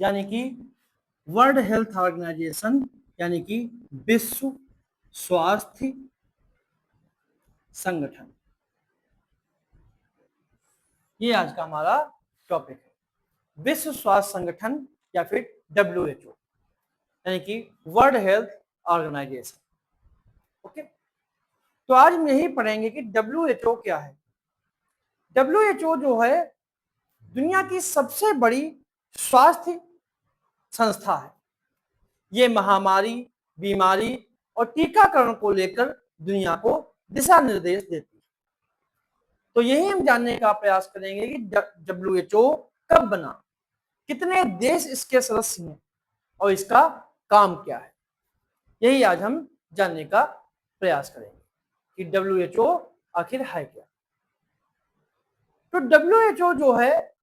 यानी कि world health organisation यानी कि विश्व स्वास्थ्य संगठन, ये आज का हमारा टॉपिक है। विश्व स्वास्थ्य संगठन या फिर WHO यानी कि वर्ल्ड हेल्थ ऑर्गेनाइजेशन। ओके, तो आज हम यही पढ़ेंगे कि WHO क्या है। WHO जो है दुनिया की सबसे बड़ी स्वास्थ्य संस्था है। ये महामारी, बीमारी और टीकाकरण को लेकर दुनिया को दिशा निर्देश देती है। तो यही हम जानने का प्रयास करेंगे कि WHO कब बना, कितने देश इसके सदस्य हैं और इसका काम क्या है। यही आज हम जानने का प्रयास करेंगे कि WHO आखिर है क्या। तो WHO जो है,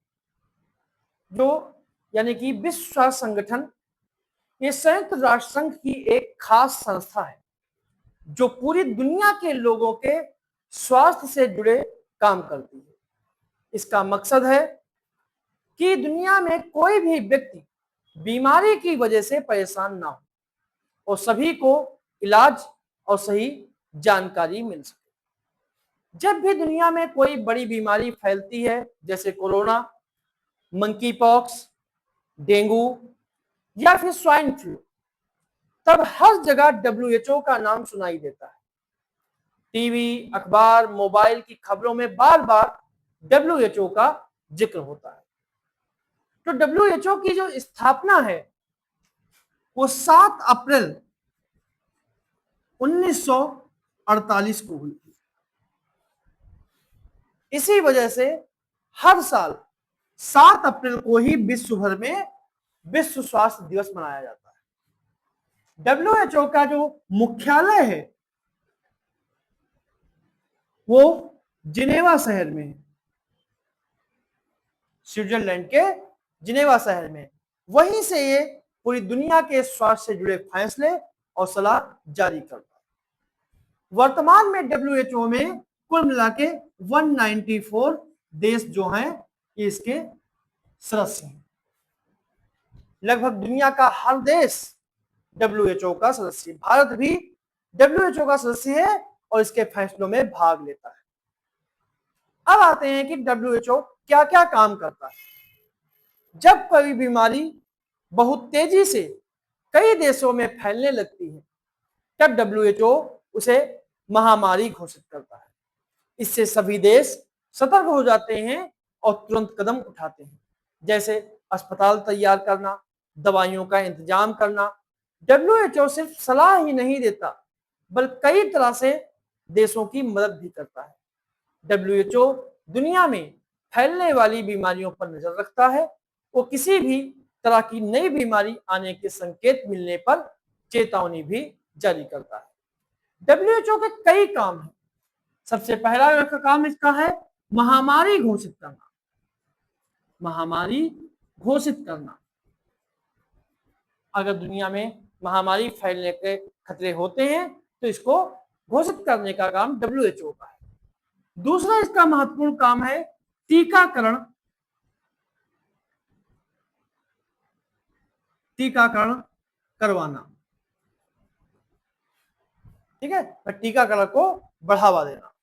जो यानी कि विश्व स्वास्थ्य संगठन, ये संयुक्त राष्ट्र संघ की एक खास संस्था है जो पूरी दुनिया के लोगों के स्वास्थ्य से जुड़े काम करती है। इसका मकसद है कि दुनिया में कोई भी व्यक्ति बीमारी की वजह से परेशान ना हो और सभी को इलाज और सही जानकारी मिल सके। जब भी दुनिया में कोई बड़ी बीमारी फैलती है, जैसे कोरोना, मंकी पॉक्स, डेंगू या फिर स्वाइन फ्लू, तब हर जगह WHO का नाम सुनाई देता है। टीवी, अखबार, मोबाइल की खबरों में बार बार WHO का जिक्र होता है। तो WHO की जो स्थापना है वो 7 अप्रैल 1948 को हुई थी। इसी वजह से हर साल 7 अप्रैल को ही विश्व भर में विश्व स्वास्थ्य दिवस मनाया जाता है। WHO का जो मुख्यालय है वो जिनेवा शहर में है, स्विट्जरलैंड के जिनेवा शहर में। वहीं से ये पूरी दुनिया के स्वास्थ्य से जुड़े फैसले और सलाह जारी करता है। वर्तमान में WHO में कुल मिला के 194 देश जो हैं ये इसके सदस्य हैं। लगभग दुनिया का हर देश WHO का सदस्य है। भारत भी WHO का सदस्य है और इसके फैसलों में भाग लेता है। अब आते हैं कि WHO क्या क्या काम करता है। जब कोई बीमारी बहुत तेजी से कई देशों में फैलने लगती है तब WHO उसे महामारी घोषित करता है। इससे सभी देश सतर्क हो जाते हैं और तुरंत कदम उठाते हैं, जैसे अस्पताल तैयार करना, दवाइयों का इंतजाम करना। WHO सिर्फ सलाह ही नहीं देता बल्कि कई तरह से देशों की मदद भी करता है। WHO दुनिया में फैलने वाली बीमारियों पर नजर रखता है। वो किसी भी तरह की नई बीमारी आने के संकेत मिलने पर चेतावनी भी जारी करता है। WHO के कई काम हैं। सबसे पहला काम इसका है महामारी घोषित करना। महामारी घोषित करना, अगर दुनिया में महामारी फैलने के खतरे होते हैं तो इसको घोषित करने का काम WHO का है। दूसरा इसका महत्वपूर्ण काम है टीकाकरण। टीकाकरण करवाना, ठीक है, टीकाकरण को बढ़ावा देना।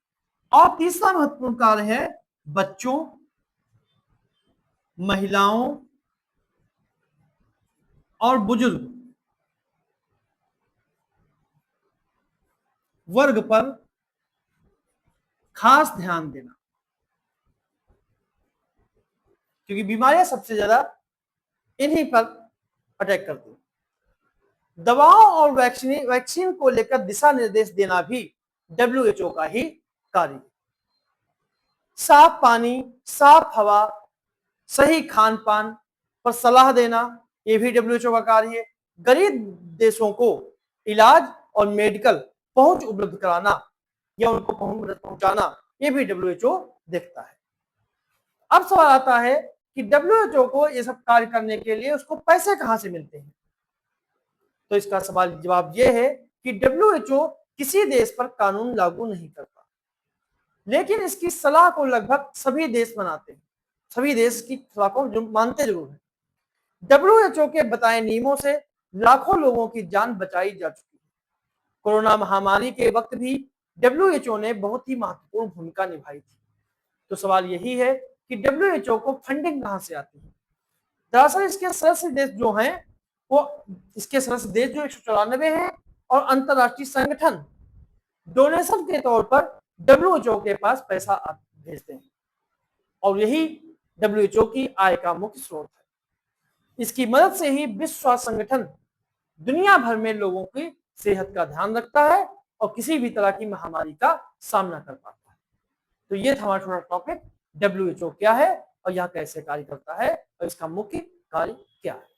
और तीसरा महत्वपूर्ण कार्य है बच्चों, महिलाओं और बुजुर्ग वर्ग पर खास ध्यान देना, क्योंकि बीमारियां सबसे ज्यादा इन्हीं पर अटैक करती हैं। दवाओं और वैक्सीन को लेकर दिशा निर्देश देना भी WHO का ही कार्य है। साफ पानी, साफ हवा, सही खान पान पर सलाह देना, यह भी WHO का कार्य है। गरीब देशों को इलाज और मेडिकल पहुंच उपलब्ध कराना या उनको पहुंचाना, यह भी WHO देखता है। अब सवाल आता है कि WHO को यह सब कार्य करने के लिए उसको पैसे कहां से मिलते हैं। तो इसका सवाल जवाब यह है कि WHO किसी देश पर कानून लागू नहीं करता, लेकिन इसकी सलाह को लगभग सभी देश मनाते हैं। सभी देश की सलाह को मानते जरूर हैं। WHO के बताए नियमों से लाखों लोगों की जान बचाई जा चुकी है। कोरोना महामारी के वक्त भी WHO ने बहुत ही महत्वपूर्ण भूमिका निभाई थी। तो सवाल यही है कि WHO को फंडिंग कहां से आती है। दरअसल इसके सदस्य देश जो हैं वो इसके सदस्य देश जो 194 हैं और अंतरराष्ट्रीय संगठन डोनेशन के तौर पर WHO के पास पैसा भेजते हैं और यही WHO की आय का मुख्य स्रोत है। इसकी मदद से ही विश्व स्वास्थ्य संगठन दुनिया भर में लोगों की सेहत का ध्यान रखता है और किसी भी तरह की महामारी का सामना कर पाता है। तो ये था हमारा छोटा टॉपिक, WHO क्या है और यह कैसे कार्य करता है और इसका मुख्य कार्य क्या है।